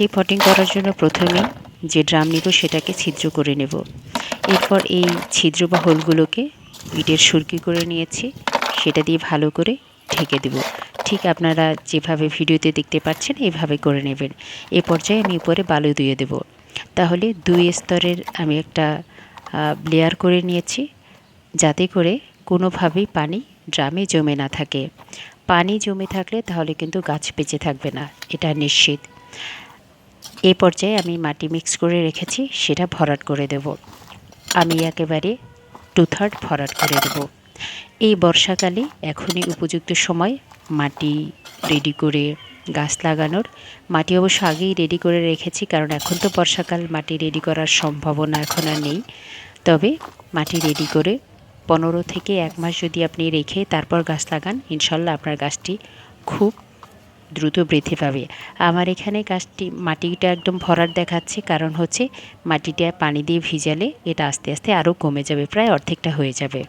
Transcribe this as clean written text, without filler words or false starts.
মাটি পটিং করার জন্য প্রথমেই যে ড্রাম নিব সেটাকে ছিদ্র করে নেব। এরপর এই ছিদ্র বা হোলগুলোকে ইটের সুরকি করে নিয়েছি, সেটা দিয়ে ভালো করে ঢেকে দেব। ঠিক আপনারা যেভাবে ভিডিওতে দেখতে পাচ্ছেন এভাবে করে নেবেন। এ পর্যায়ে আমি উপরে বালু দিয়ে দেব। তাহলে 2 স্তরের আমি একটা লেয়ার করে নিয়েছি, যাতে করে কোনোভাবেই পানি ড্রামে জমে না থাকে। পানি জমে থাকলে তাহলে কিন্তু গাছ বেঁচে থাকবে না, এটা নিশ্চিত। এই পর্যায়ে আমি মাটি মিক্স করে রেখেছি, সেটা ভরাট করে দেব। আমি একেবারে 2/3 ভরাট করে দেব। এই বর্ষাকালে এখনই উপযুক্ত সময় মাটি রেডি করে গাছ লাগানোর। মাটি অবশ্য আগেই রেডি করে রেখেছি, কারণ এখন তো বর্ষাকাল, মাটি রেডি করার সম্ভাবনা এখন আর নেই। তবে মাটি রেডি করে 15 থেকে 1 মাস যদি আপনি রেখে তারপর গাছ লাগান, ইনশাল্লাহ আপনার গাছটি খুব দ্রুত বৃদ্ধি পাবে। আমার এখানে গাছটি মাটিটা একদম ভরাট দেখাচ্ছে, কারণ হচ্ছে মাটিটা পানি দিয়ে ভিজালে এটা আস্তে আস্তে আরও কমে যাবে, প্রায় অর্ধেকটা হয়ে যাবে।